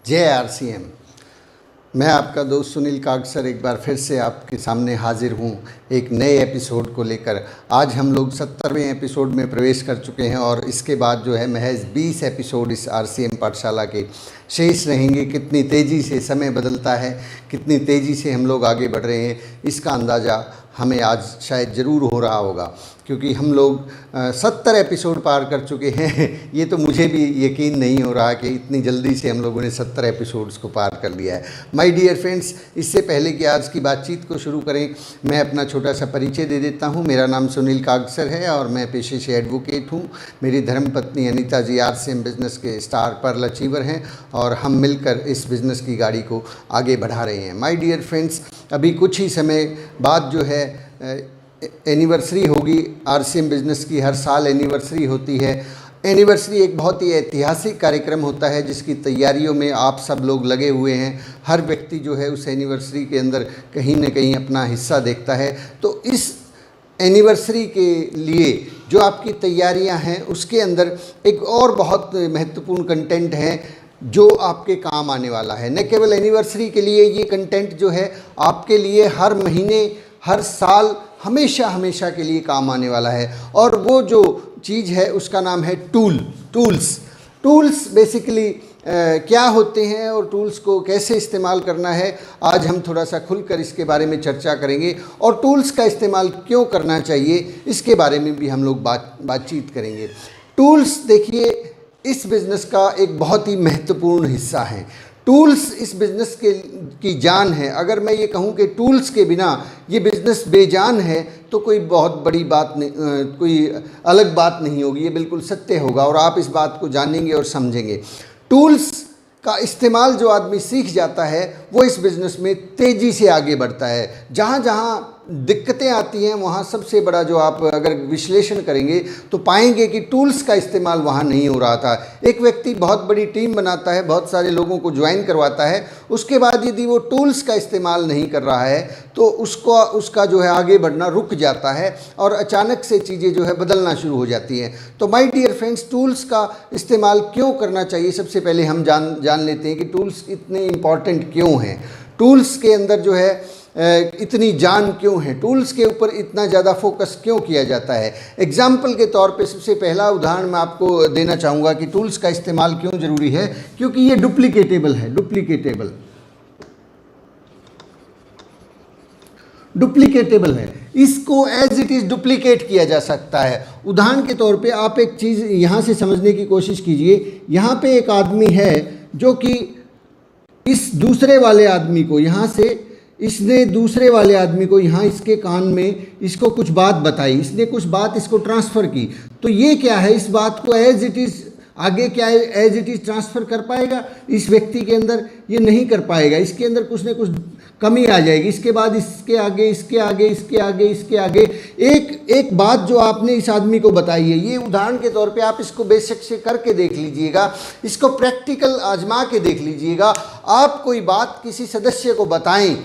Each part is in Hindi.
जय आरसीएम। मैं आपका दोस्त सुनील कागसर एक बार फिर से आपके सामने हाजिर हूँ एक नए एपिसोड को लेकर। आज हम लोग 70वें एपिसोड में प्रवेश कर चुके हैं और इसके बाद जो है महज 20 एपिसोड इस आरसीएम पाठशाला के शेष रहेंगे। कितनी तेज़ी से समय बदलता है, कितनी तेज़ी से हम लोग आगे बढ़ रहे हैं, इसका अंदाज़ा हमें आज शायद ज़रूर हो रहा होगा, क्योंकि हम लोग 70 एपिसोड पार कर चुके हैं। ये तो मुझे भी यकीन नहीं हो रहा कि इतनी जल्दी से हम लोगों ने 70 एपिसोड्स को पार कर लिया है। माय डियर फ्रेंड्स, इससे पहले कि आज की बातचीत को शुरू करें, मैं अपना छोटा सा परिचय दे देता हूँ। मेरा नाम सुनील कागसर है और मैं पेशे से एडवोकेट हूँ। मेरी धर्मपत्नी अनीता जी आरसीएम बिजनेस के स्टार पर्ल अचीवर हैं और हम मिलकर इस बिज़नेस की गाड़ी को आगे बढ़ा रहे हैं। माय डियर फ्रेंड्स, अभी कुछ ही समय बाद जो है एनिवर्सरी होगी आरसीएम बिजनेस की। हर साल एनिवर्सरी होती है। एनिवर्सरी एक बहुत ही ऐतिहासिक कार्यक्रम होता है जिसकी तैयारियों में आप सब लोग लगे हुए हैं। हर व्यक्ति जो है उस एनिवर्सरी के अंदर कहीं न कहीं अपना हिस्सा देखता है। तो इस एनिवर्सरी के लिए जो आपकी तैयारियां हैं उसके अंदर एक और बहुत महत्वपूर्ण कंटेंट है जो आपके काम आने वाला है। न केवल एनिवर्सरी के लिए, ये कंटेंट जो है आपके लिए हर महीने, हर साल, हमेशा के लिए काम आने वाला है। और वो जो चीज़ है उसका नाम है टूल्स बेसिकली क्या होते हैं और टूल्स को कैसे इस्तेमाल करना है, आज हम थोड़ा सा खुलकर इसके बारे में चर्चा करेंगे। और टूल्स का इस्तेमाल क्यों करना चाहिए इसके बारे में भी हम लोग बातचीत करेंगे। टूल्स देखिए इस बिज़नेस का एक बहुत ही महत्वपूर्ण हिस्सा है। टूल्स इस बिज़नेस की जान है। अगर मैं ये कहूँ कि टूल्स के बिना ये बिज़नेस बेजान है तो कोई बहुत बड़ी बात नहीं, कोई अलग बात नहीं होगी। ये बिल्कुल सत्य होगा और आप इस बात को जानेंगे और समझेंगे। टूल्स का इस्तेमाल जो आदमी सीख जाता है वो इस बिज़नेस में तेज़ी से आगे बढ़ता है। जहाँ जहाँ दिक्कतें आती हैं वहाँ सबसे बड़ा जो आप अगर विश्लेषण करेंगे तो पाएंगे कि टूल्स का इस्तेमाल वहाँ नहीं हो रहा था। एक व्यक्ति बहुत बड़ी टीम बनाता है, बहुत सारे लोगों को ज्वाइन करवाता है, उसके बाद यदि वो टूल्स का इस्तेमाल नहीं कर रहा है तो उसका जो है आगे बढ़ना रुक जाता है और अचानक से चीज़ें जो है बदलना शुरू हो जाती हैं। तो माय डियर फ्रेंड्स, टूल्स का इस्तेमाल क्यों करना चाहिए, सबसे पहले हम जान लेते हैं कि टूल्स इतने इम्पॉर्टेंट क्यों हैं। टूल्स के अंदर जो है इतनी जान क्यों है, टूल्स के ऊपर इतना ज़्यादा फोकस क्यों किया जाता है। एग्जाम्पल के तौर पे सबसे पहला उदाहरण मैं आपको देना चाहूँगा कि टूल्स का इस्तेमाल क्यों ज़रूरी है, क्योंकि ये डुप्लीकेटेबल है। डुप्लीकेटेबल है, इसको एज इट इज़ डुप्लीकेट किया जा सकता है। उदाहरण के तौर पे आप एक चीज़ यहाँ से समझने की कोशिश कीजिए। यहाँ पे एक आदमी है जो कि इस दूसरे वाले आदमी को यहाँ से, इसने दूसरे वाले आदमी को यहाँ इसके कान में इसको कुछ बात बताई, इसने कुछ बात इसको ट्रांसफ़र की। तो ये क्या है, इस बात को एज इट इज़ आगे क्या है एज इट इज़ ट्रांसफ़र कर पाएगा इस व्यक्ति के अंदर? ये नहीं कर पाएगा। इसके अंदर कुछ न कुछ कमी आ जाएगी। इसके बाद इसके आगे एक बात जो आपने इस आदमी को बताई है, ये उदाहरण के तौर पे आप इसको बेशक से करके देख लीजिएगा, इसको प्रैक्टिकल आजमा के देख लीजिएगा। आप कोई बात किसी सदस्य को बताएं,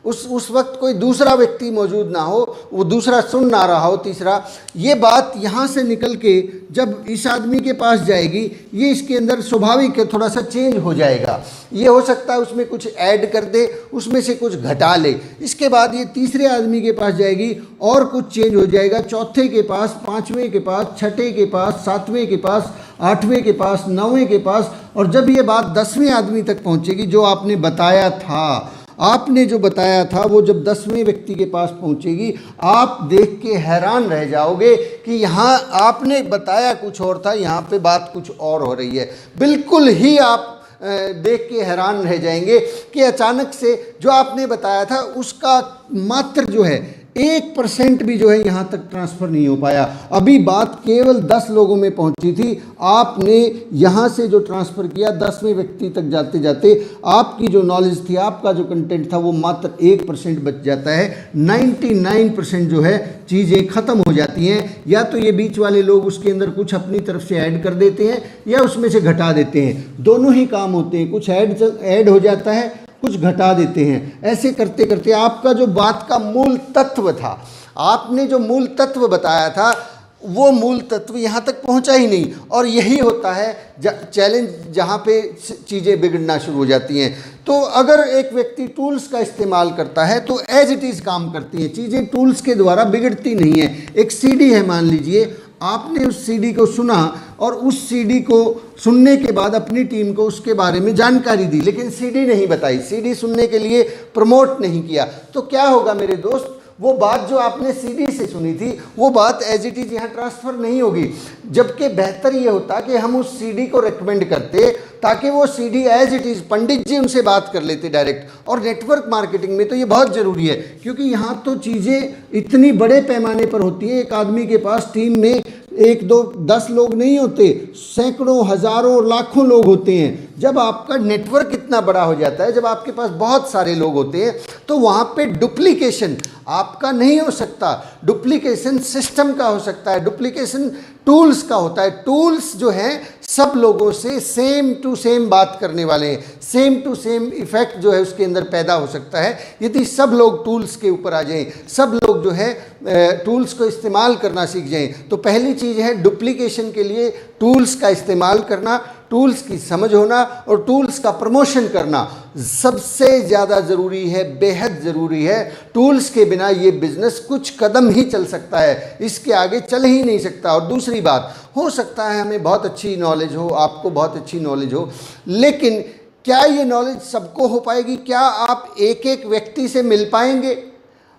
उस वक्त कोई दूसरा व्यक्ति मौजूद ना हो, वो दूसरा सुन ना रहा हो, तीसरा, ये बात यहाँ से निकल के जब इस आदमी के पास जाएगी, ये इसके अंदर स्वाभाविक है थोड़ा सा चेंज हो जाएगा। ये हो सकता है उसमें कुछ ऐड कर दे, उसमें से कुछ घटा ले। इसके बाद ये तीसरे आदमी के पास जाएगी और कुछ चेंज हो जाएगा, चौथे के पास, पाँचवें के पास, छठे के पास, सातवें के पास, आठवें के पास, नौवें के पास, और जब ये बात 10वें आदमी तक पहुँचेगी, जो आपने जो बताया था वो जब 10वें व्यक्ति के पास पहुंचेगी, आप देख के हैरान रह जाओगे कि यहाँ आपने बताया कुछ और था, यहाँ पे बात कुछ और हो रही है। बिल्कुल ही आप देख के हैरान रह जाएंगे कि अचानक से जो आपने बताया था उसका मात्र जो है 1% भी जो है यहाँ तक ट्रांसफ़र नहीं हो पाया। अभी बात केवल 10 लोगों में पहुँची थी, आपने यहाँ से जो ट्रांसफ़र किया 10वें व्यक्ति तक जाते जाते आपकी जो नॉलेज थी, आपका जो कंटेंट था, वो मात्र 1% बच जाता है। 99% जो है चीज़ें ख़त्म हो जाती हैं। या तो ये बीच वाले लोग उसके अंदर कुछ अपनी तरफ से ऐड कर देते हैं या उसमें से घटा देते हैं। दोनों ही काम होते हैं, कुछ ऐड हो जाता है, कुछ घटा देते हैं। ऐसे करते करते आपका जो बात का मूल तत्व था, आपने जो मूल तत्व बताया था, वो मूल तत्व यहाँ तक पहुँचा ही नहीं। और यही होता है चैलेंज, जहाँ पे चीज़ें बिगड़ना शुरू हो जाती हैं। तो अगर एक व्यक्ति टूल्स का इस्तेमाल करता है तो एज इट इज़ काम करती हैं चीज़ें, टूल्स के द्वारा बिगड़ती नहीं है। एक सीडी है, मान लीजिए आपने उस सीडी को सुना और उस सीडी को सुनने के बाद अपनी टीम को उसके बारे में जानकारी दी, लेकिन सीडी नहीं बताई, सीडी सुनने के लिए प्रमोट नहीं किया, तो क्या होगा मेरे दोस्त, वो बात जो आपने सीडी से सुनी थी वो बात एज इट इज़ यहाँ ट्रांसफ़र नहीं होगी। जबकि बेहतर ये होता कि हम उस सीडी को रेकमेंड करते ताकि वो सीडी एज इट इज़, पंडित जी उनसे बात कर लेते डायरेक्ट। और नेटवर्क मार्केटिंग में तो ये बहुत ज़रूरी है, क्योंकि यहाँ तो चीज़ें इतनी बड़े पैमाने पर होती है। एक आदमी के पास टीम में 1, 2, 10 लोग नहीं होते, सैकड़ों, हज़ारों, लाखों लोग होते हैं। जब आपका नेटवर्क इतना बड़ा हो जाता है, जब आपके पास बहुत सारे लोग होते हैं, तो वहाँ पे डुप्लीकेशन आपका नहीं हो सकता, डुप्लीकेशन सिस्टम का हो सकता है, डुप्लीकेशन टूल्स का होता है। टूल्स जो हैं सब लोगों से सेम टू सेम बात करने वाले हैं, सेम टू सेम इफेक्ट जो है उसके अंदर पैदा हो सकता है यदि सब लोग टूल्स के ऊपर आ जाएं, सब लोग जो है टूल्स को इस्तेमाल करना सीख जाएं। तो पहली चीज़ है डुप्लीकेशन के लिए टूल्स का इस्तेमाल करना, टूल्स की समझ होना और टूल्स का प्रमोशन करना सबसे ज़्यादा ज़रूरी है, बेहद ज़रूरी है। टूल्स के बिना ये बिज़नेस कुछ कदम ही चल सकता है, इसके आगे चल ही नहीं सकता। और दूसरी बात, हो सकता है हमें बहुत अच्छी नॉलेज हो, आपको बहुत अच्छी नॉलेज हो, लेकिन क्या ये नॉलेज सबको हो पाएगी? क्या आप एक एक व्यक्ति से मिल पाएंगे?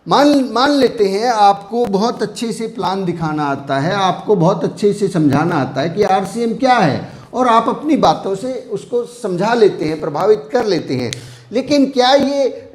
मान लेते हैं आपको बहुत अच्छे से प्लान दिखाना आता है, आपको बहुत अच्छे से समझाना आता है कि आरसीएम क्या है, और आप अपनी बातों से उसको समझा लेते हैं, प्रभावित कर लेते हैं, लेकिन क्या ये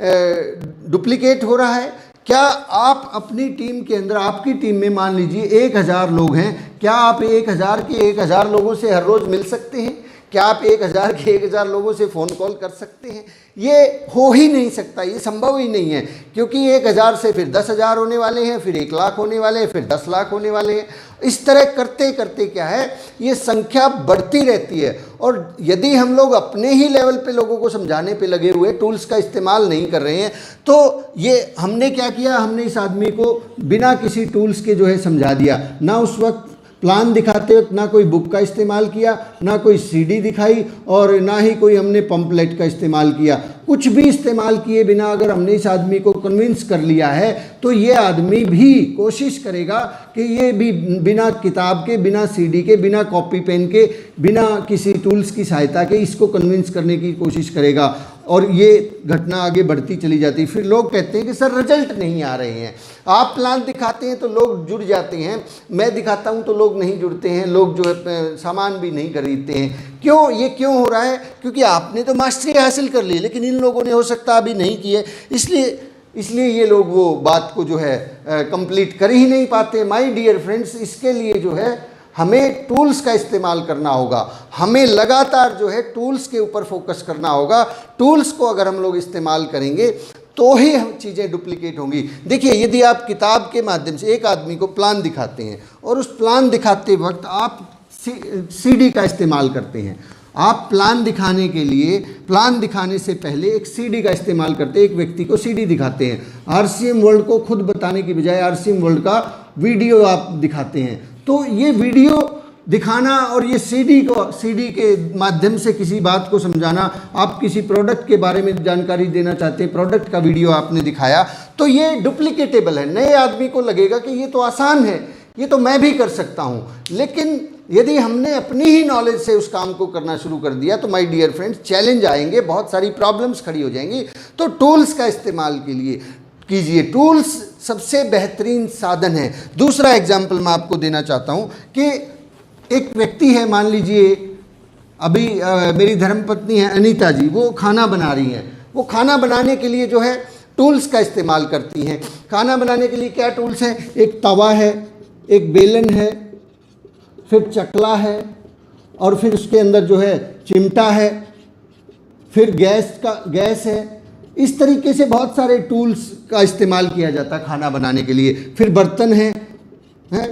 डुप्लीकेट हो रहा है? क्या आप अपनी टीम के अंदर, आपकी टीम में मान लीजिए 1000 लोग हैं, क्या आप 1000 के 1000 लोगों से हर रोज़ मिल सकते हैं? क्या आप 1000 के 1000 लोगों से फ़ोन कॉल कर सकते हैं? ये हो ही नहीं सकता, ये संभव ही नहीं है, क्योंकि 1000 से फिर 10,000 होने वाले हैं, फिर 1 लाख होने वाले हैं, फिर 10 लाख होने वाले हैं। इस तरह करते करते क्या है, ये संख्या बढ़ती रहती है। और यदि हम लोग अपने ही लेवल पे लोगों को समझाने पे लगे हुए, टूल्स का इस्तेमाल नहीं कर रहे हैं, तो ये हमने क्या किया, हमने इस आदमी को बिना किसी टूल्स के जो है समझा दिया। ना उस वक्त प्लान दिखाते वक्त ना कोई बुक का इस्तेमाल किया, ना कोई सीडी दिखाई, और ना ही कोई हमने पंपलेट का इस्तेमाल किया। कुछ भी इस्तेमाल किए बिना अगर हमने इस आदमी को कन्विंस कर लिया है, तो ये आदमी भी कोशिश करेगा कि ये भी बिना किताब के, बिना सीडी के, बिना कॉपी पेन के, बिना किसी टूल्स की सहायता के इसको कन्विंस करने की कोशिश करेगा। और ये घटना आगे बढ़ती चली जाती है। फिर लोग कहते हैं कि सर रिजल्ट नहीं आ रहे हैं। आप प्लान दिखाते हैं तो लोग जुड़ जाते हैं, मैं दिखाता हूं तो लोग नहीं जुड़ते हैं, लोग जो है सामान भी नहीं खरीदते हैं। क्यों? ये क्यों हो रहा है? क्योंकि आपने तो मास्टरी हासिल कर ली, लेकिन इन लोगों ने हो सकता अभी नहीं की है, इसलिए ये लोग वो बात को जो है कंप्लीट कर ही नहीं पाते। माय डियर फ्रेंड्स, इसके लिए जो है हमें टूल्स का इस्तेमाल करना होगा, हमें लगातार जो है टूल्स के ऊपर फोकस करना होगा। टूल्स को अगर हम लोग इस्तेमाल करेंगे तो ही हम चीज़ें डुप्लीकेट होंगी। देखिए, यदि आप किताब के माध्यम से एक आदमी को प्लान दिखाते हैं और उस प्लान दिखाते वक्त आप सीडी का इस्तेमाल करते हैं, आप प्लान दिखाने के लिए, प्लान दिखाने से पहले एक सीडी का इस्तेमाल करते हैं, एक व्यक्ति को सीडी दिखाते हैं। आरसीएम वर्ल्ड को खुद बताने की बजाय आरसीएम वर्ल्ड का वीडियो आप दिखाते हैं। तो ये वीडियो दिखाना और ये सीडी के माध्यम से किसी बात को समझाना, आप किसी प्रोडक्ट के बारे में जानकारी देना चाहते हैं, प्रोडक्ट का वीडियो आपने दिखाया, तो ये डुप्लीकेटेबल है। नए आदमी को लगेगा कि ये तो आसान है, ये तो मैं भी कर सकता हूँ। लेकिन यदि हमने अपनी ही नॉलेज से उस काम को करना शुरू कर दिया तो माय डियर फ्रेंड्स, चैलेंज आएंगे, बहुत सारी प्रॉब्लम्स खड़ी हो जाएंगी। तो टूल्स का इस्तेमाल के लिए कीजिए, टूल्स सबसे बेहतरीन साधन है। दूसरा एग्जाम्पल मैं आपको देना चाहता हूँ कि एक व्यक्ति है, मान लीजिए अभी मेरी धर्मपत्नी है अनीता जी, वो खाना बना रही हैं। वो खाना बनाने के लिए जो है टूल्स का इस्तेमाल करती हैं। खाना बनाने के लिए क्या टूल्स हैं? एक तवा है, एक बेलन है, फिर चकला है, और फिर उसके अंदर जो है चिमटा है, फिर गैस है। इस तरीके से बहुत सारे टूल्स का इस्तेमाल किया जाता है खाना बनाने के लिए। फिर बर्तन हैं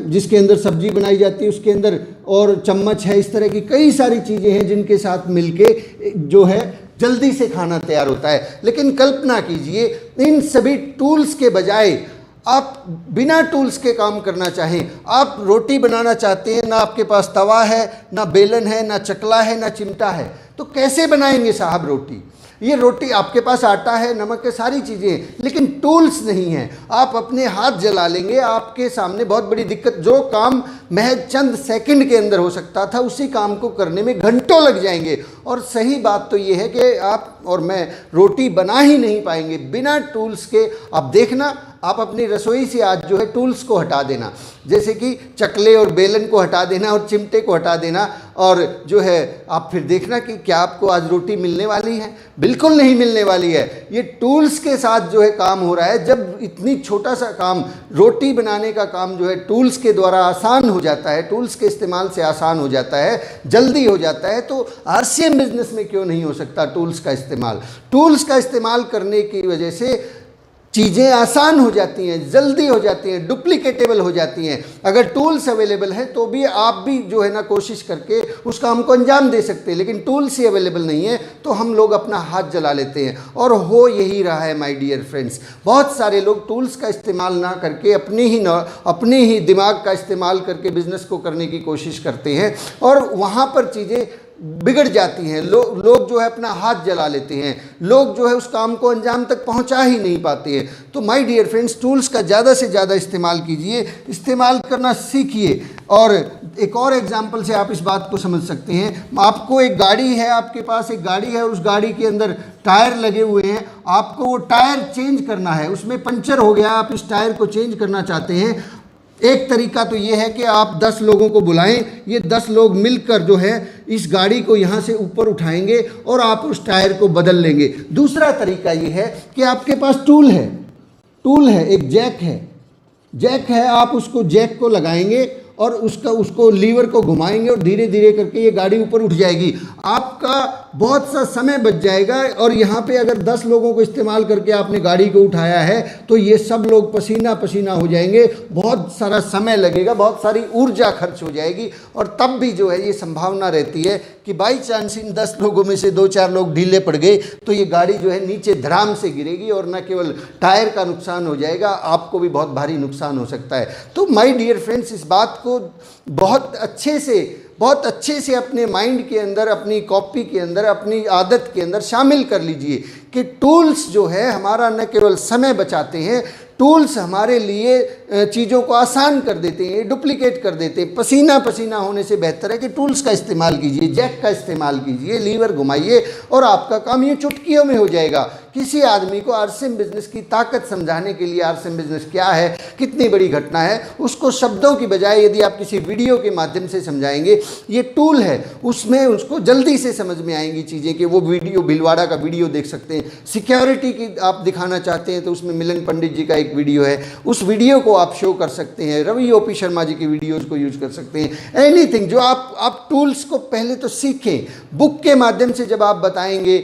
जिसके अंदर सब्जी बनाई जाती है, उसके अंदर, और चम्मच है। इस तरह की कई सारी चीज़ें हैं जिनके साथ मिलके जो है जल्दी से खाना तैयार होता है। लेकिन कल्पना कीजिए, इन सभी टूल्स के बजाय आप बिना टूल्स के काम करना चाहें, आप रोटी बनाना चाहते हैं, ना आपके पास तवा है, ना बेलन है, ना चकला है, ना चिमटा है, तो कैसे बनाएंगे साहब रोटी? ये रोटी, आपके पास आटा है, नमक है, सारी चीज़ें हैं, लेकिन टूल्स नहीं हैं। आप अपने हाथ जला लेंगे, आपके सामने बहुत बड़ी दिक्कत। जो काम महज चंद सेकंड के अंदर हो सकता था, उसी काम को करने में घंटों लग जाएंगे। और सही बात तो ये है कि आप और मैं रोटी बना ही नहीं पाएंगे बिना टूल्स के। आप देखना, आप अपनी रसोई से आज जो है टूल्स को हटा देना, जैसे कि चकले और बेलन को हटा देना और चिमटे को हटा देना, और जो है आप फिर देखना कि क्या आपको आज रोटी मिलने वाली है? बिल्कुल नहीं मिलने वाली है। ये टूल्स के साथ जो है काम हो रहा है। जब इतनी छोटा सा काम, रोटी बनाने का काम जो है टूल्स के द्वारा आसान हो जाता है, टूल्स के इस्तेमाल से आसान हो जाता है, जल्दी हो जाता है, तो आरसीएम बिजनेस में क्यों नहीं हो सकता टूल्स का इस्तेमाल? टूल्स का इस्तेमाल करने की वजह से चीज़ें आसान हो जाती हैं, जल्दी हो जाती हैं, डुप्लीकेटेबल हो जाती हैं। अगर टूल्स अवेलेबल है तो भी आप भी जो है ना कोशिश करके उस काम को अंजाम दे सकते हैं, लेकिन टूल्स ही अवेलेबल नहीं है तो हम लोग अपना हाथ जला लेते हैं। और हो यही रहा है माय डियर फ्रेंड्स। बहुत सारे लोग टूल्स का इस्तेमाल ना करके अपने ही दिमाग का इस्तेमाल करके बिजनेस को करने की कोशिश करते हैं, और वहाँ पर चीज़ें बिगड़ जाती हैं। लोग जो है अपना हाथ जला लेते हैं, लोग जो है उस काम को अंजाम तक पहुंचा ही नहीं पाते हैं। तो माय डियर फ्रेंड्स, टूल्स का ज़्यादा से ज़्यादा इस्तेमाल कीजिए, इस्तेमाल करना सीखिए। और एक और एग्जांपल से आप इस बात को समझ सकते हैं। आपको एक गाड़ी है, आपके पास एक गाड़ी है, उस गाड़ी के अंदर टायर लगे हुए हैं, आपको वो टायर चेंज करना है, उसमें पंचर हो गया, आप इस टायर को चेंज करना चाहते हैं। एक तरीका तो ये है कि आप 10 लोगों को बुलाएं, ये 10 लोग मिलकर जो है इस गाड़ी को यहाँ से ऊपर उठाएंगे और आप उस टायर को बदल लेंगे। दूसरा तरीका ये है कि आपके पास टूल है, एक जैक है, आप उसको जैक को लगाएंगे और उसको लीवर को घुमाएंगे और धीरे धीरे करके ये गाड़ी ऊपर उठ जाएगी। आपका बहुत सा समय बच जाएगा। और यहाँ पे अगर 10 लोगों को इस्तेमाल करके आपने गाड़ी को उठाया है तो ये सब लोग पसीना पसीना हो जाएंगे, बहुत सारा समय लगेगा, बहुत सारी ऊर्जा खर्च हो जाएगी। और तब भी जो है ये संभावना रहती है कि बाई चांस इन 10 लोगों में से 2-4 लोग ढीले पड़ गए तो ये गाड़ी जो है नीचे धड़ाम से गिरेगी, और न केवल टायर का नुकसान हो जाएगा, आपको भी बहुत भारी नुकसान हो सकता है। तो माय डियर फ्रेंड्स, इस बात को बहुत अच्छे से अपने माइंड के अंदर, अपनी कॉपी के अंदर, अपनी आदत के अंदर शामिल कर लीजिए कि टूल्स जो है हमारा न केवल समय बचाते हैं, टूल्स हमारे लिए चीज़ों को आसान कर देते हैं, डुप्लीकेट कर देते हैं। पसीना पसीना होने से बेहतर है कि टूल्स का इस्तेमाल कीजिए, जैक का इस्तेमाल कीजिए, लीवर घुमाइए और आपका काम ये चुटकियों में हो जाएगा। किसी आदमी को आरसीएम बिजनेस की ताकत समझाने के लिए, आरसीएम बिजनेस क्या है, कितनी बड़ी घटना है, उसको शब्दों की बजाय यदि आप किसी वीडियो के माध्यम से समझाएंगे, ये टूल है, उसमें उसको जल्दी से समझ में आएंगी चीज़ें। कि वो वीडियो, भिलवाड़ा का वीडियो देख सकते हैं। सिक्योरिटी की आप दिखाना चाहते हैं तो उसमें मिलन पंडित जी का एक वीडियो है, उस वीडियो को आप शो कर सकते हैं। रवि ओपी शर्मा जी की वीडियोज़ को यूज कर सकते हैं। एनीथिंग जो आप टूल्स को पहले तो सीखें। बुक के माध्यम से जब आप बताएंगे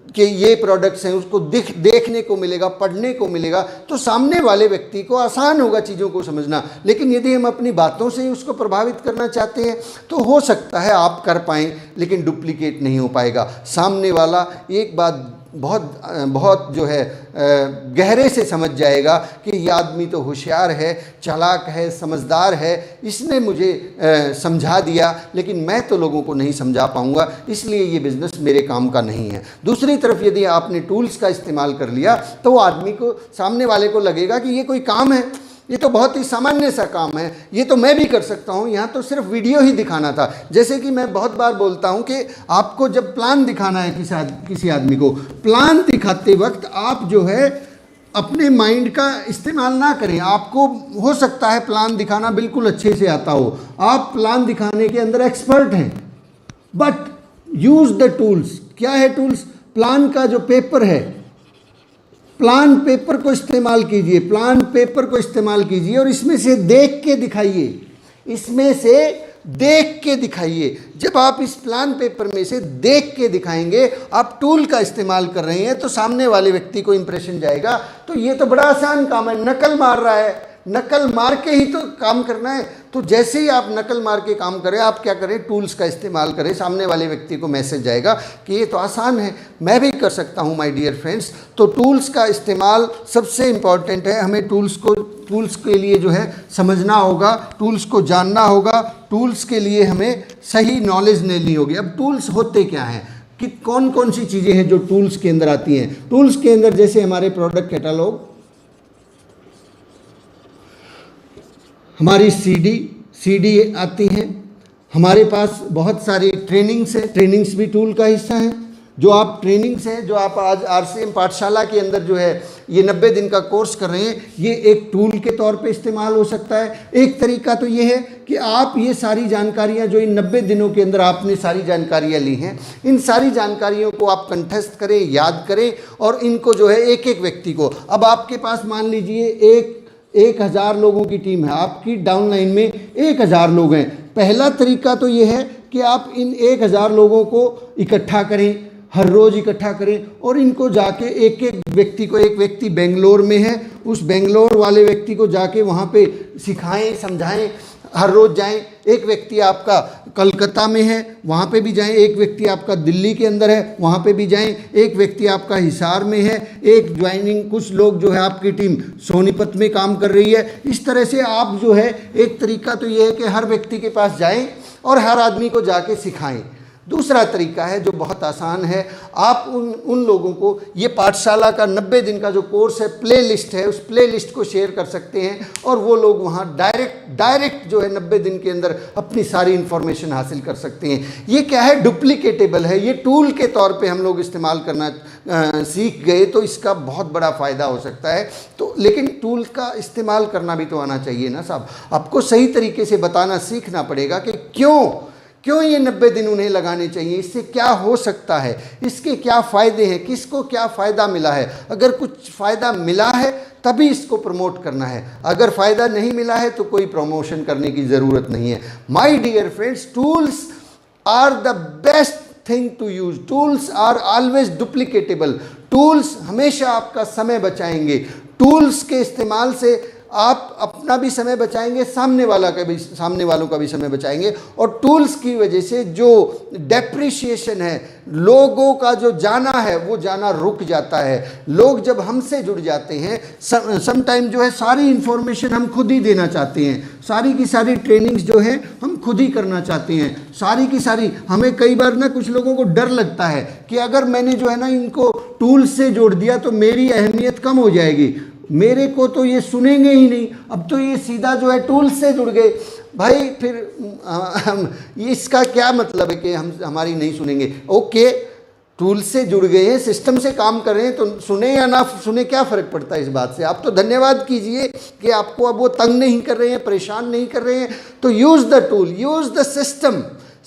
कि ये प्रोडक्ट्स हैं, उसको देखने को मिलेगा, पढ़ने को मिलेगा, तो सामने वाले व्यक्ति को आसान होगा चीज़ों को समझना। लेकिन यदि हम अपनी बातों से ही उसको प्रभावित करना चाहते हैं तो हो सकता है आप कर पाएँ, लेकिन डुप्लीकेट नहीं हो पाएगा। सामने वाला एक बात बहुत जो है गहरे से समझ जाएगा कि ये आदमी तो होशियार है, चालाक है, समझदार है, इसने मुझे समझा दिया, लेकिन मैं तो लोगों को नहीं समझा पाऊंगा, इसलिए ये बिज़नेस मेरे काम का नहीं है। दूसरी तरफ यदि आपने टूल्स का इस्तेमाल कर लिया तो वो आदमी को, सामने वाले को लगेगा कि ये कोई काम है, ये तो बहुत ही सामान्य सा काम है, ये तो मैं भी कर सकता हूँ, यहाँ तो सिर्फ वीडियो ही दिखाना था। जैसे कि मैं बहुत बार बोलता हूँ कि आपको जब प्लान दिखाना है किसी आदमी को, प्लान दिखाते वक्त आप जो है अपने माइंड का इस्तेमाल ना करें। आपको हो सकता है प्लान दिखाना बिल्कुल अच्छे से आता हो, आप प्लान दिखाने के अंदर एक्सपर्ट हैं, बट यूज़ द टूल्स। क्या है टूल्स? प्लान का जो पेपर है, प्लान पेपर को इस्तेमाल कीजिए, प्लान पेपर को इस्तेमाल कीजिए और इसमें से देख के दिखाइए, इसमें से देख के दिखाइए। जब आप इस प्लान पेपर में से देख के दिखाएंगे, आप टूल का इस्तेमाल कर रहे हैं, तो सामने वाले व्यक्ति को इंप्रेशन जाएगा तो ये तो बड़ा आसान काम है, नकल मार रहा है, नकल मार के ही तो काम करना है। तो जैसे ही आप नकल मार के काम करें, आप क्या करें, टूल्स का इस्तेमाल करें। सामने वाले व्यक्ति को मैसेज जाएगा कि ये तो आसान है, मैं भी कर सकता हूँ माय डियर फ्रेंड्स। तो टूल्स का इस्तेमाल सबसे इम्पॉर्टेंट है। हमें टूल्स के लिए जो है समझना होगा, टूल्स को जानना होगा, टूल्स के लिए हमें सही नॉलेज लेनी होगी। अब टूल्स होते क्या हैं, कि कौन कौन सी चीज़ें हैं जो टूल्स के अंदर आती हैं। टूल्स के अंदर जैसे हमारे प्रोडक्ट कैटलॉग, हमारी सीडी आती हैं, हमारे पास बहुत सारी ट्रेनिंग्स है, ट्रेनिंग्स भी टूल का हिस्सा है। जो आप ट्रेनिंग्स हैं, जो आप आज RCM पाठशाला के अंदर जो है ये 90 दिन का कोर्स कर रहे हैं, ये एक टूल के तौर पे इस्तेमाल हो सकता है। एक तरीका तो ये है कि आप ये सारी जानकारियां जो इन 90 दिनों के अंदर आपने सारी जानकारियां ली हैं, इन सारी जानकारियों को आप कंठस्थ करें, याद करें और इनको जो है एक एक व्यक्ति को, अब आपके पास मान लीजिए 1000 लोगों की टीम है, आपकी डाउनलाइन में 1000 लोग हैं। पहला तरीका तो ये है कि आप इन 1000 लोगों को इकट्ठा करें, हर रोज़ इकट्ठा करें और इनको जाके एक एक व्यक्ति को, एक व्यक्ति बेंगलोर में है, उस बेंगलोर वाले व्यक्ति को जाके वहाँ पे सिखाएं, समझाएं। हर रोज़ जाएं। एक व्यक्ति आपका कलकत्ता में है, वहाँ पे भी जाएं। एक व्यक्ति आपका दिल्ली के अंदर है, वहाँ पे भी जाएं। एक व्यक्ति आपका हिसार में है, एक ज्वाइनिंग, कुछ लोग जो है आपकी टीम सोनीपत में काम कर रही है। इस तरह से आप जो है, एक तरीका तो ये है कि हर व्यक्ति के पास जाएं और हर आदमी को जाके सिखाएं। दूसरा तरीका है जो बहुत आसान है, आप उन लोगों को ये पाठशाला का 90 दिन का जो कोर्स है, प्ले लिस्ट है, उस प्ले लिस्ट को शेयर कर सकते हैं और वो लोग वहाँ डायरेक्ट जो है 90 दिन के अंदर अपनी सारी इन्फॉर्मेशन हासिल कर सकते हैं। ये क्या है, डुप्लीकेटेबल है, ये टूल के तौर पे हम लोग इस्तेमाल करना सीख गए तो इसका बहुत बड़ा फ़ायदा हो सकता है। तो लेकिन टूल का इस्तेमाल करना भी तो आना चाहिए ना साहब। आपको सही तरीके से बताना सीखना पड़ेगा कि क्यों ये 90 दिन उन्हें लगाने चाहिए, इससे क्या हो सकता है, इसके क्या फ़ायदे हैं, किसको क्या फ़ायदा मिला है। अगर कुछ फ़ायदा मिला है तभी इसको प्रमोट करना है, अगर फ़ायदा नहीं मिला है तो कोई प्रमोशन करने की ज़रूरत नहीं है। My dear friends, tools are the best thing to use. Tools are always duplicatable. Tools हमेशा आपका समय बचाएंगे। टूल्स के इस्तेमाल से आप अपना भी समय बचाएंगे, सामने वालों का भी समय बचाएंगे। और टूल्स की वजह से जो डेप्रिशिएशन है, लोगों का जो जाना है वो जाना रुक जाता है। लोग जब हमसे जुड़ जाते हैं, सम टाइम जो है सारी इन्फॉर्मेशन हम खुद ही देना चाहते हैं, सारी की सारी ट्रेनिंग्स जो है हम खुद ही करना चाहते हैं, सारी की सारी। हमें कई बार ना कुछ लोगों को डर लगता है कि अगर मैंने जो है ना इनको टूल्स से जोड़ दिया तो मेरी अहमियत कम हो जाएगी, मेरे को तो ये सुनेंगे ही नहीं। अब तो ये सीधा जो है टूल से जुड़ गए, भाई फिर ये इसका क्या मतलब है कि हमारी नहीं सुनेंगे। ओके, टूल से जुड़ गए हैं, सिस्टम से काम कर रहे हैं, तो सुने या ना सुने क्या फ़र्क पड़ता है इस बात से। आप तो धन्यवाद कीजिए कि आपको अब वो तंग नहीं कर रहे हैं, परेशान नहीं कर रहे हैं। तो use the tool, use the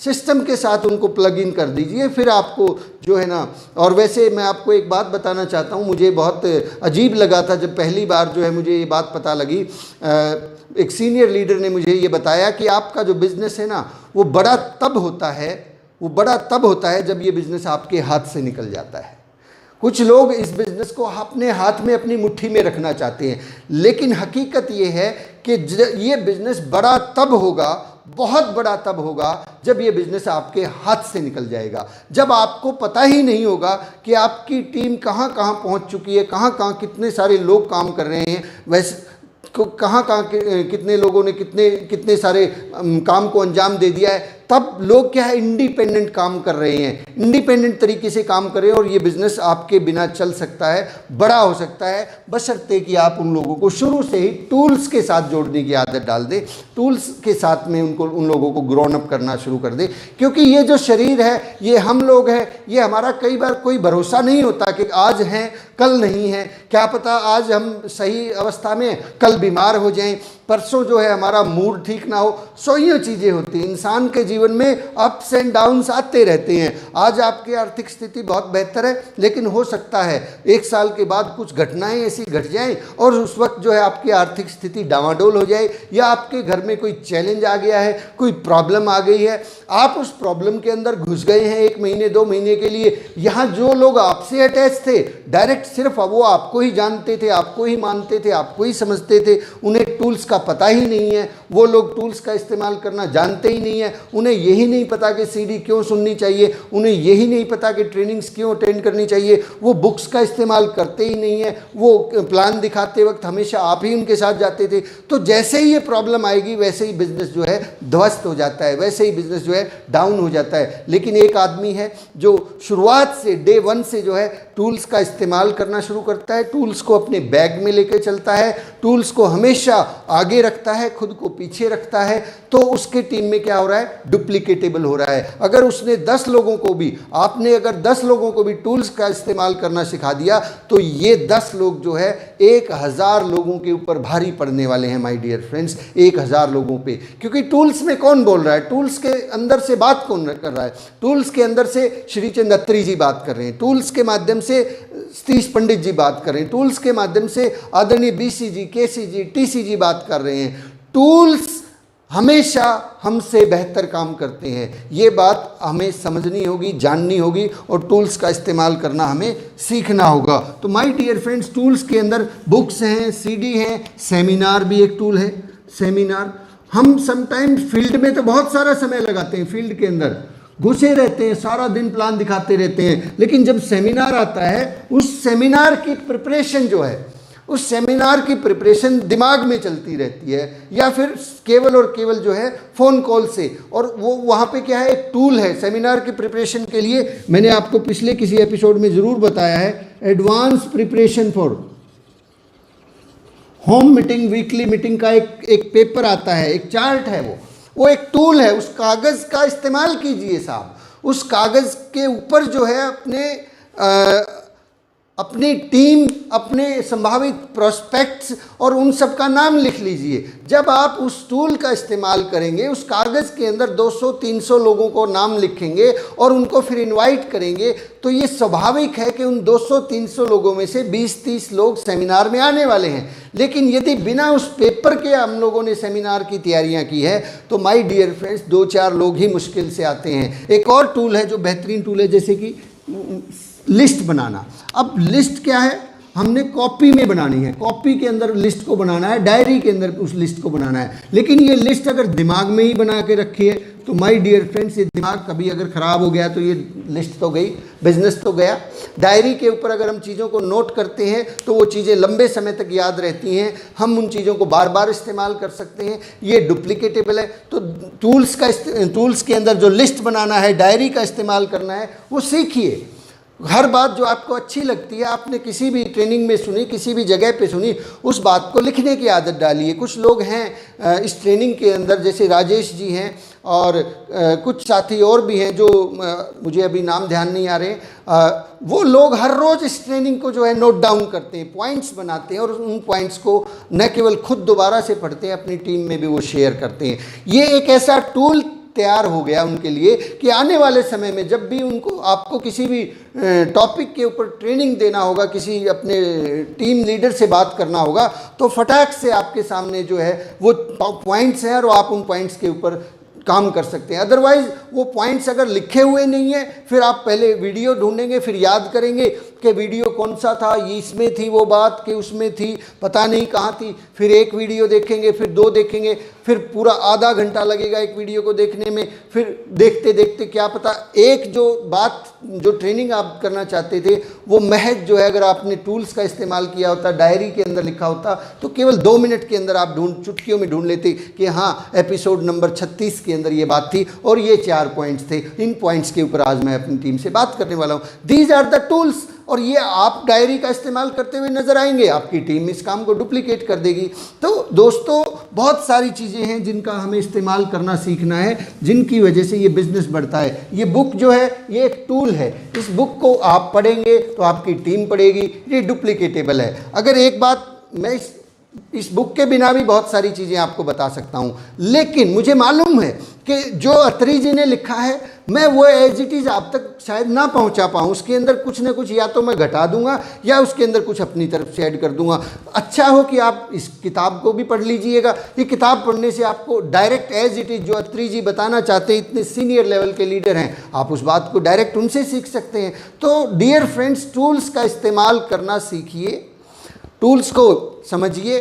system के साथ उनको प्लग इन कर दीजिए, फिर आपको जो है ना। और वैसे मैं आपको एक बात बताना चाहता हूँ, मुझे बहुत अजीब लगा था जब पहली बार जो है मुझे ये बात पता लगी। एक सीनियर लीडर ने मुझे ये बताया कि आपका जो बिज़नेस है ना वो बड़ा तब होता है जब ये बिज़नेस आपके हाथ से निकल जाता है। कुछ लोग इस बिज़नेस को अपने हाथ में, अपनी मुट्ठी में रखना चाहते हैं, लेकिन हकीकत ये है कि ये बिज़नेस बड़ा तब होगा, बहुत बड़ा तब होगा जब ये बिज़नेस आपके हाथ से निकल जाएगा, जब आपको पता ही नहीं होगा कि आपकी टीम कहाँ कहाँ पहुँच चुकी है, कहाँ कहाँ कितने सारे लोग काम कर रहे हैं, वैसे कहाँ कहाँ कितने लोगों ने कितने सारे काम को अंजाम दे दिया है। तब लोग क्या है, इंडिपेंडेंट काम कर रहे हैं, इंडिपेंडेंट तरीके से काम कर रहे हैं और ये बिज़नेस आपके बिना चल सकता है, बड़ा हो सकता है, बशर्ते कि आप उन लोगों को शुरू से ही टूल्स के साथ जोड़ने की आदत डाल दें, टूल्स के साथ में उन लोगों को ग्रोन अप करना शुरू कर दें। क्योंकि ये जो शरीर है, ये हम लोग हैं, ये हमारा कई बार कोई भरोसा नहीं होता कि आज हैं कल नहीं है। क्या पता आज हम सही अवस्था में, कल बीमार हो जाएं, परसों जो है हमारा मूड ठीक ना हो। सो ये चीज़ें होती हैं इंसान के जीवन जीवन में अप्स एंड डाउन्स आते रहते हैं। आज आपकी आर्थिक स्थिति बहुत बेहतर है, लेकिन हो सकता है 1 साल के बाद कुछ घटनाएं ऐसी घट जाएं और उस वक्त जो है आपकी आर्थिक स्थिति डामाडोल हो जाए, या आपके घर में कोई चैलेंज आ गया है, कोई प्रॉब्लम आ गई है, आप उस प्रॉब्लम के अंदर घुस गए हैं 1 महीने 2 महीने के लिए। यहाँ जो लोग आपसे अटैच थे, डायरेक्ट सिर्फ वो आपको ही जानते थे, आपको ही मानते थे, आपको ही समझते थे, उन्हें टूल्स का पता ही नहीं है। वो लोग टूल्स का इस्तेमाल करना जानते ही नहीं है। उन्हें यही नहीं पता कि सीडी क्यों सुननी चाहिए, उन्हें यही नहीं पता कि ट्रेनिंग्स क्यों अटेंड करनी चाहिए। वो बुक्स का इस्तेमाल करते ही नहीं है। वो प्लान दिखाते वक्त हमेशा आप ही उनके साथ जाते थे। तो जैसे ही ये प्रॉब्लम आएगी वैसे ही बिजनेस जो है ध्वस्त हो जाता है, वैसे ही बिजनेस जो है डाउन हो जाता है। लेकिन एक आदमी है जो शुरुआत से डे 1 से जो है टूल्स का इस्तेमाल करना शुरू करता है, टूल्स को अपने बैग में लेकर चलता है, टूल्स को हमेशा आगे रखता है, खुद को पीछे रखता है, तो उसके टीम में क्या हो रहा है, डुप्लीकेटेबल हो रहा है। अगर उसने 10 लोगों को भी, आपने अगर 10 लोगों को भी टूल्स का इस्तेमाल करना सिखा दिया, तो ये 10 लोग जो है 1000 लोगों के ऊपर भारी पड़ने वाले हैं माय डियर फ्रेंड्स, 1000 लोगों पे। क्योंकि टूल्स में कौन बोल रहा है, टूल्स के अंदर से बात कौन कर रहा है, टूल्स के अंदर से श्री चंद अत्री जी बात कर रहे हैं, टूल्स के माध्यम से सतीश पंडित जी बात कर रहे हैं, टूल्स के माध्यम से आदरणीय बीसी जी, केसी जी, टीसी जी बात कर रहे हैं। टूल्स हमेशा हमसे बेहतर काम करते हैं, ये बात हमें समझनी होगी, जाननी होगी, और टूल्स का इस्तेमाल करना हमें सीखना होगा। तो माय डियर फ्रेंड्स, टूल्स के अंदर बुक्स हैं, सीडी हैं, सेमिनार भी एक टूल है। सेमिनार, हम समटाइम्स फील्ड में तो बहुत सारा समय लगाते हैं, फील्ड के अंदर घुसे रहते हैं, सारा दिन प्लान दिखाते रहते हैं, लेकिन जब सेमिनार आता है, उस सेमिनार की प्रिपरेशन जो है, उस सेमिनार की प्रिपरेशन दिमाग में चलती रहती है, या फिर केवल और केवल जो है फ़ोन कॉल से। और वो वहाँ पे क्या है, एक टूल है सेमिनार की प्रिपरेशन के लिए। मैंने आपको पिछले किसी एपिसोड में ज़रूर बताया है, advance preparation for home meeting, weekly meeting का एक पेपर आता है, एक चार्ट है, वो एक टूल है। उस कागज़ का इस्तेमाल कीजिए साहब, उस कागज़ के ऊपर जो है अपनी टीम, अपने संभावित प्रोस्पेक्ट्स और उन सब का नाम लिख लीजिए। जब आप उस टूल का इस्तेमाल करेंगे, उस कागज़ के अंदर 200-300 लोगों को नाम लिखेंगे और उनको फिर इनवाइट करेंगे, तो ये स्वाभाविक है कि उन 200-300 लोगों में से 20-30 लोग सेमिनार में आने वाले हैं। लेकिन यदि बिना उस पेपर के हम लोगों ने सेमिनार की तैयारियां की है, तो माय डियर फ्रेंड्स 2-4 लोग ही मुश्किल से आते हैं। एक और टूल है जो बेहतरीन टूल है, जैसे कि लिस्ट बनाना। अब लिस्ट क्या है, हमने कॉपी में बनानी है, कॉपी के अंदर लिस्ट को बनाना है, डायरी के अंदर उस लिस्ट को बनाना है। लेकिन ये लिस्ट अगर दिमाग में ही बना के रखी है, तो माय डियर फ्रेंड्स ये दिमाग कभी अगर ख़राब हो गया तो ये लिस्ट तो गई, बिजनेस तो गया। डायरी के ऊपर अगर हम चीज़ों को नोट करते हैं तो वो चीज़ें लंबे समय तक याद रहती हैं, हम उन चीज़ों को बार बार इस्तेमाल कर सकते हैं, ये डुप्लीकेटेबल है। तो टूल्स के अंदर जो लिस्ट बनाना है, डायरी का इस्तेमाल करना है, वो सीखिए। हर बात जो आपको अच्छी लगती है, आपने किसी भी ट्रेनिंग में सुनी, किसी भी जगह पे सुनी, उस बात को लिखने की आदत डालिए। कुछ लोग हैं इस ट्रेनिंग के अंदर, जैसे राजेश जी हैं और कुछ साथी और भी हैं जो मुझे अभी नाम ध्यान नहीं आ रहे, वो लोग हर रोज़ इस ट्रेनिंग को जो है नोट डाउन करते हैं, पॉइंट्स बनाते हैं और उन पॉइंट्स को न केवल खुद दोबारा से पढ़ते हैं, अपनी टीम में भी वो शेयर करते हैं। ये एक ऐसा टूल तैयार हो गया उनके लिए कि आने वाले समय में जब भी उनको आपको किसी भी टॉपिक के ऊपर ट्रेनिंग देना होगा, किसी अपने टीम लीडर से बात करना होगा, तो फटाक से आपके सामने जो है वो पॉइंट्स हैं और आप उन पॉइंट्स के ऊपर काम कर सकते हैं। अदरवाइज़ वो पॉइंट्स अगर लिखे हुए नहीं है, फिर आप पहले वीडियो ढूंढेंगे, फिर याद करेंगे कि वीडियो कौन सा था, इसमें थी वो बात कि उसमें थी, पता नहीं कहाँ थी। फिर एक वीडियो देखेंगे, फिर 2 देखेंगे, फिर पूरा आधा घंटा लगेगा एक वीडियो को देखने में। फिर देखते देखते क्या पता एक जो बात, जो ट्रेनिंग आप करना चाहते थे, वो महज जो है अगर आपने टूल्स का इस्तेमाल किया होता, डायरी के अंदर लिखा होता, तो केवल 2 मिनट के अंदर आप चुटकियों में ढूंढ लेते कि हाँ एपिसोड नंबर 36 के अंदर ये बात थी और ये 4 पॉइंट्स थे, इन पॉइंट्स के ऊपर आज मैं अपनी टीम से बात करने वाला हूँ। These are the tools. और ये आप डायरी का इस्तेमाल करते हुए नजर आएंगे, आपकी टीम इस काम को डुप्लीकेट कर देगी। तो दोस्तों बहुत सारी चीज़ें हैं जिनका हमें इस्तेमाल करना सीखना है, जिनकी वजह से ये बिजनेस बढ़ता है। ये बुक जो है ये एक टूल है, इस बुक को आप पढ़ेंगे तो आपकी टीम पढ़ेगी, ये डुप्लीकेटेबल है। अगर एक बात मैं इस इस बुक के बिना भी बहुत सारी चीज़ें आपको बता सकता हूँ, लेकिन मुझे मालूम है कि जो अत्री जी ने लिखा है मैं वो एज इट इज़ आप तक शायद ना पहुँचा पाऊँ। उसके अंदर कुछ ना कुछ या तो मैं घटा दूंगा या उसके अंदर कुछ अपनी तरफ से ऐड कर दूंगा। अच्छा हो कि आप इस किताब को भी पढ़ लीजिएगा। ये किताब पढ़ने से आपको डायरेक्ट एज इट इज़ जो अत्री जी बताना चाहते हैं, इतने सीनियर लेवल के लीडर हैं, आप उस बात को डायरेक्ट उनसे सीख सकते हैं। तो डियर फ्रेंड्स, टूल्स का इस्तेमाल करना सीखिए, टूल्स को समझिए,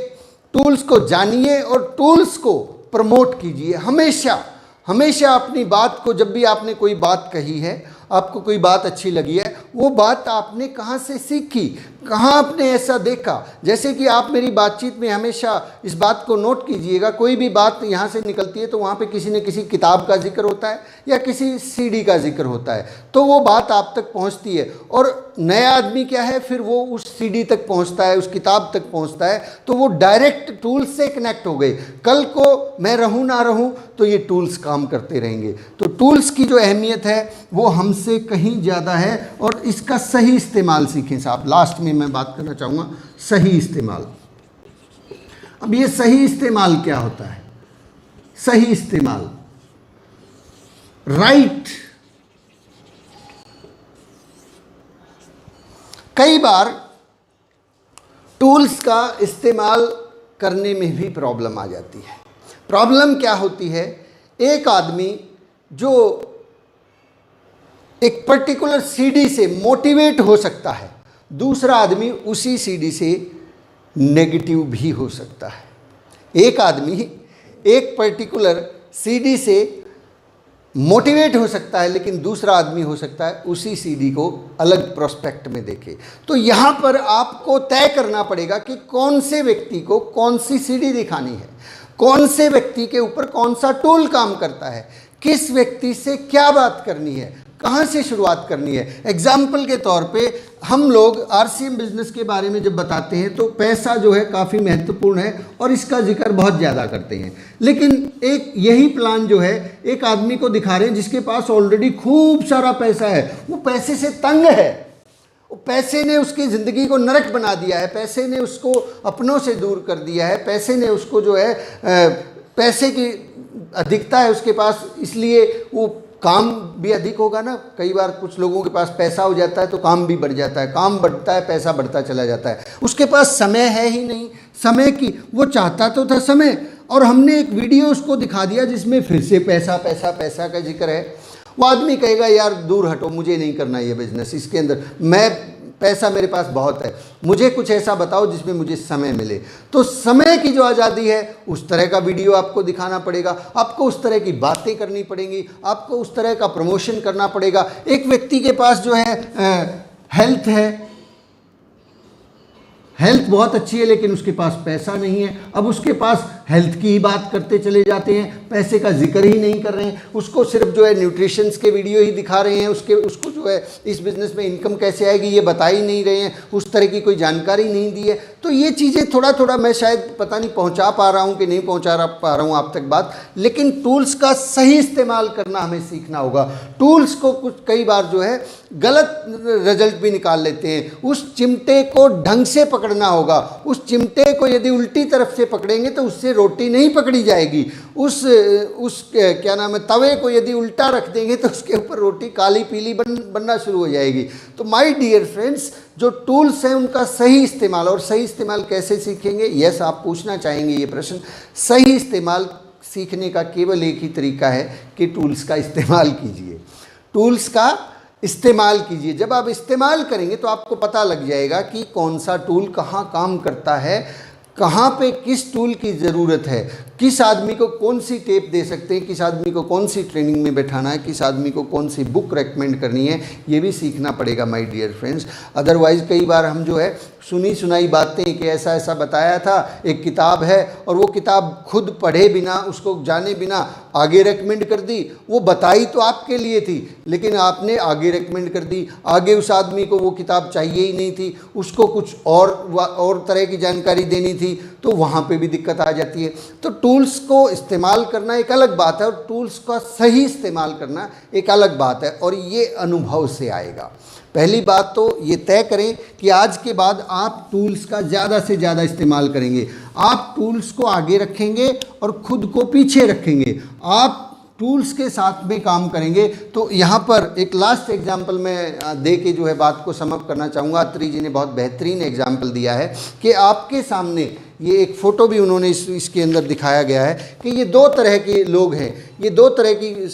टूल्स को जानिए और टूल्स को प्रमोट कीजिए। हमेशा हमेशा अपनी बात को, जब भी आपने कोई बात कही है, आपको कोई बात अच्छी लगी है, वो बात आपने कहाँ से सीखी, कहाँ आपने ऐसा देखा। जैसे कि आप मेरी बातचीत में हमेशा इस बात को नोट कीजिएगा, कोई भी बात यहाँ से निकलती है तो वहाँ पे किसी न किसी किताब का जिक्र होता है या किसी सीडी का जिक्र होता है, तो वो बात आप तक पहुँचती है। और नया आदमी क्या है, फिर वो उस सीडी तक पहुँचता है, उस किताब तक पहुँचता है, तो वो डायरेक्ट टूल्स से कनेक्ट हो गए। कल को मैं रहूँ ना रहूँ तो ये टूल्स काम करते रहेंगे। तो टूल्स की जो अहमियत है वो हमसे कहीं ज़्यादा है और इसका सही इस्तेमाल सीखें साहब। लास्ट में मैं बात करना चाहूँगा सही इस्तेमाल। अब ये सही इस्तेमाल क्या होता है? सही इस्तेमाल, राइट। कई बार टूल्स का इस्तेमाल करने में भी प्रॉब्लम आ जाती है। प्रॉब्लम क्या होती है? एक आदमी जो एक पर्टिकुलर सीडी से मोटिवेट हो सकता है, दूसरा आदमी उसी सीडी से नेगेटिव भी हो सकता है। एक आदमी एक पर्टिकुलर सीडी से मोटिवेट हो सकता है, लेकिन दूसरा आदमी हो सकता है उसी सीडी को अलग प्रोस्पेक्ट में देखे। तो यहाँ पर आपको तय करना पड़ेगा कि कौन से व्यक्ति को कौन सी सीडी दिखानी है, कौन से व्यक्ति के ऊपर कौन सा टूल काम करता है, किस व्यक्ति से क्या बात करनी है, कहाँ से शुरुआत करनी है। एग्जाम्पल के तौर पे हम लोग आरसीएम बिजनेस के बारे में जब बताते हैं तो पैसा जो है काफ़ी महत्वपूर्ण है और इसका जिक्र बहुत ज़्यादा करते हैं। लेकिन एक यही प्लान जो है एक आदमी को दिखा रहे हैं जिसके पास ऑलरेडी खूब सारा पैसा है, वो पैसे से तंग है, वो पैसे ने उसकी ज़िंदगी को नरक बना दिया है, पैसे ने उसको अपनों से दूर कर दिया है, पैसे ने उसको जो है पैसे की अधिकता है उसके पास, इसलिए वो काम भी अधिक होगा ना। कई बार कुछ लोगों के पास पैसा हो जाता है तो काम भी बढ़ जाता है, काम बढ़ता है, पैसा बढ़ता चला जाता है। उसके पास समय है ही नहीं, समय की वो चाहता तो था समय, और हमने एक वीडियो उसको दिखा दिया जिसमें फिर से पैसा पैसा पैसा का जिक्र है। वो आदमी कहेगा यार दूर हटो, मुझे नहीं करना ये बिजनेस, इसके अंदर मैं पैसा मेरे पास बहुत है, मुझे कुछ ऐसा बताओ जिसमें मुझे समय मिले। तो समय की जो आज़ादी है उस तरह का वीडियो आपको दिखाना पड़ेगा, आपको उस तरह की बातें करनी पड़ेंगी, आपको उस तरह का प्रमोशन करना पड़ेगा। एक व्यक्ति के पास जो है हेल्थ है, हेल्थ बहुत अच्छी है, लेकिन उसके पास पैसा नहीं है। अब उसके पास हेल्थ की ही बात करते चले जाते हैं, पैसे का जिक्र ही नहीं कर रहे हैं, उसको सिर्फ जो है न्यूट्रिशंस के वीडियो ही दिखा रहे हैं, उसको जो है इस बिज़नेस में इनकम कैसे आएगी ये बता ही नहीं रहे हैं, उस तरह की कोई जानकारी नहीं दी है। तो ये चीज़ें थोड़ा थोड़ा मैं शायद पता नहीं पहुंचा पा रहा हूं कि नहीं पहुंचा पा रहा हूं आप तक बात, लेकिन टूल्स का सही इस्तेमाल करना हमें सीखना होगा। टूल्स को कुछ कई बार जो है गलत रिजल्ट भी निकाल लेते हैं। उस चिमटे को ढंग से पकड़ना होगा। उस चिमटे को यदि उल्टी तरफ से पकड़ेंगे तो उससे रोटी नहीं पकड़ी जाएगी। उस क्या नाम है, तवे को यदि उल्टा रख देंगे तो उसके ऊपर रोटी काली पीली बनना शुरू हो जाएगी। तो माय डियर फ्रेंड्स, जो टूल्स हैं उनका सही इस्तेमाल, और सही इस्तेमाल कैसे सीखेंगे, यस आप पूछना चाहेंगे ये प्रश्न। सही इस्तेमाल सीखने का केवल एक ही तरीका है कि टूल्स का इस्तेमाल कीजिए, टूल्स का इस्तेमाल कीजिए। जब आप इस्तेमाल करेंगे तो आपको पता लग जाएगा कि कौन सा टूल कहाँ काम करता है, कहाँ पे किस टूल की ज़रूरत है, किस आदमी को कौन सी टेप दे सकते हैं, किस आदमी को कौन सी ट्रेनिंग में बैठाना है, किस आदमी को कौन सी बुक रेकमेंड करनी है, ये भी सीखना पड़ेगा माय डियर फ्रेंड्स। अदरवाइज़ कई बार हम जो है सुनी सुनाई बातें कि ऐसा ऐसा बताया था, एक किताब है, और वो किताब खुद पढ़े बिना, उसको जाने बिना आगे रेकमेंड कर दी। वो बताई तो आपके लिए थी, लेकिन आपने आगे रेकमेंड कर दी। आगे उस आदमी को वो किताब चाहिए ही नहीं थी, उसको कुछ और तरह की जानकारी देनी थी, तो वहाँ पे भी दिक्कत आ जाती है। तो टूल्स को इस्तेमाल करना एक अलग बात है और टूल्स का सही इस्तेमाल करना एक अलग बात है, और ये अनुभव से आएगा। पहली बात तो ये तय करें कि आज के बाद आप टूल्स का ज़्यादा से ज़्यादा इस्तेमाल करेंगे। आप टूल्स को आगे रखेंगे और खुद को पीछे रखेंगे। आप टूल्स के साथ में काम करेंगे। तो यहाँ पर एक लास्ट एग्जाम्पल मैं दे के जो है बात को समअप करना चाहूँगा। अत्री जी ने बहुत बेहतरीन एग्जाम्पल दिया है कि आपके सामने ये एक फ़ोटो भी उन्होंने इसके अंदर दिखाया गया है कि ये दो तरह के लोग हैं, ये दो तरह की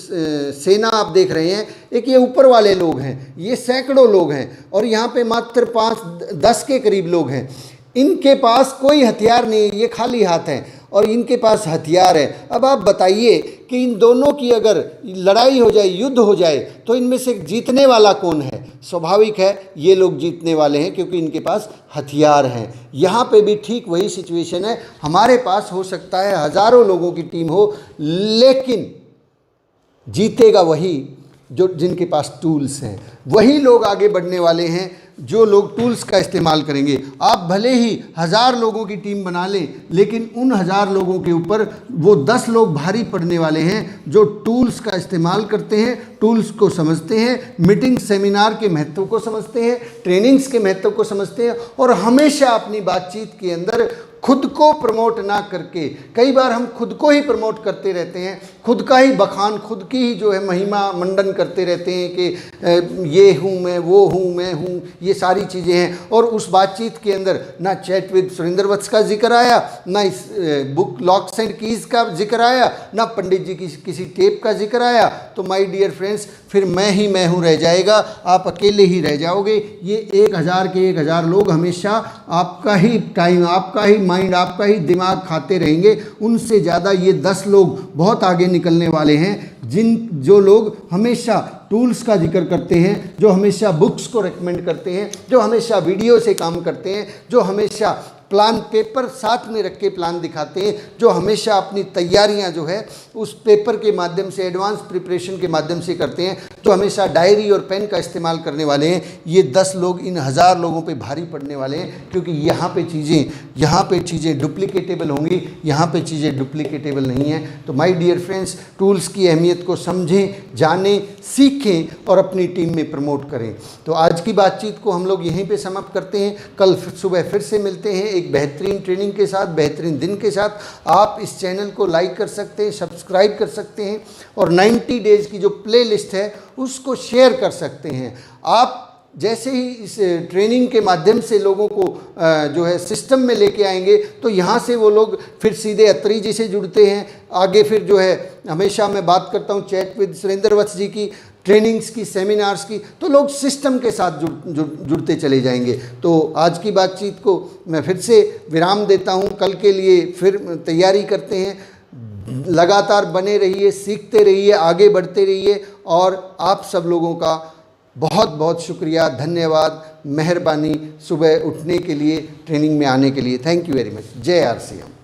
सेना आप देख रहे हैं। एक ये ऊपर वाले लोग हैं, ये सैकड़ों लोग हैं, और यहाँ पे मात्र 5-10 के करीब लोग हैं। इनके पास कोई हथियार नहीं, ये खाली हाथ हैं, और इनके पास हथियार है। अब आप बताइए कि इन दोनों की अगर लड़ाई हो जाए, युद्ध हो जाए, तो इनमें से जीतने वाला कौन है? स्वाभाविक है ये लोग जीतने वाले हैं, क्योंकि इनके पास हथियार हैं। यहाँ पे भी ठीक वही सिचुएशन है। हमारे पास हो सकता है हज़ारों लोगों की टीम हो, लेकिन जीतेगा वही जो जिनके पास टूल्स हैं। वही लोग आगे बढ़ने वाले हैं जो लोग टूल्स का इस्तेमाल करेंगे। आप भले ही 1000 लोगों की टीम बना लें, लेकिन उन 1000 लोगों के ऊपर वो 10 लोग भारी पड़ने वाले हैं जो टूल्स का इस्तेमाल करते हैं, टूल्स को समझते हैं, मीटिंग सेमिनार के महत्व को समझते हैं, ट्रेनिंग्स के महत्व को समझते हैं, और हमेशा अपनी बातचीत के अंदर खुद को प्रमोट ना करके, कई बार हम खुद को ही प्रमोट करते रहते हैं, खुद का ही बखान, खुद की ही जो है महिमा मंडन करते रहते हैं कि ये हूँ मैं, वो हूँ मैं हूँ, ये सारी चीज़ें हैं। और उस बातचीत के अंदर ना चैट विद सुरेंद्र वत्स का जिक्र आया, ना इस बुक लॉक्स एंड कीज़ का जिक्र आया, ना पंडित जी की किसी टेप का जिक्र आया। तो माय डियर फ्रेंड्स, फिर मैं हूँ रह जाएगा, आप अकेले ही रह जाओगे। ये 1000 के 1000 लोग हमेशा आपका ही टाइम, आपका ही माइंड, आपका ही दिमाग खाते रहेंगे। उनसे ज़्यादा ये 10 लोग बहुत आगे निकलने वाले हैं, जो लोग हमेशा टूल्स का जिक्र करते हैं, जो हमेशा बुक्स को रेकमेंड करते हैं, जो हमेशा वीडियो से काम करते हैं, जो हमेशा प्लान पेपर साथ में रख के प्लान दिखाते हैं, जो हमेशा अपनी तैयारियां जो है उस पेपर के माध्यम से, एडवांस प्रिपरेशन के माध्यम से करते हैं, जो हमेशा डायरी और पेन का इस्तेमाल करने वाले हैं। ये 10 लोग इन 1000 लोगों पे भारी पड़ने वाले हैं, क्योंकि यहाँ पे चीज़ें डुप्लीकेटेबल होंगी, यहाँ पे चीज़ें डुप्लीकेटेबल नहीं हैं। तो माय डियर फ्रेंड्स, टूल्स की अहमियत को समझें, जानें, सीखें और अपनी टीम में प्रमोट करें। तो आज की बातचीत को हम लोग यहीं पे समाप्त करते हैं। कल सुबह फिर से मिलते हैं एक बेहतरीन ट्रेनिंग के साथ, बेहतरीन दिन के साथ। आप इस चैनल को लाइक कर सकते हैं, सब्सक्राइब कर सकते हैं, और 90 डेज़ की जो प्ले लिस्ट है उसको शेयर कर सकते हैं। आप जैसे ही इस ट्रेनिंग के माध्यम से लोगों को जो है सिस्टम में लेके आएंगे, तो यहाँ से वो लोग फिर सीधे अत्री जी से जुड़ते हैं। आगे फिर जो है, हमेशा मैं बात करता हूँ चैट विद सुरेंद्र वत्स जी की, ट्रेनिंग्स की, सेमिनार्स की, तो लोग सिस्टम के साथ जुड़ते चले जाएंगे। तो आज की बातचीत को मैं फिर से विराम देता हूँ। कल के लिए फिर तैयारी करते हैं। लगातार बने रहिए, सीखते रहिए, आगे बढ़ते रहिए, और आप सब लोगों का बहुत बहुत शुक्रिया, धन्यवाद, मेहरबानी सुबह उठने के लिए, ट्रेनिंग में आने के लिए। Thank you very much. जय RCM।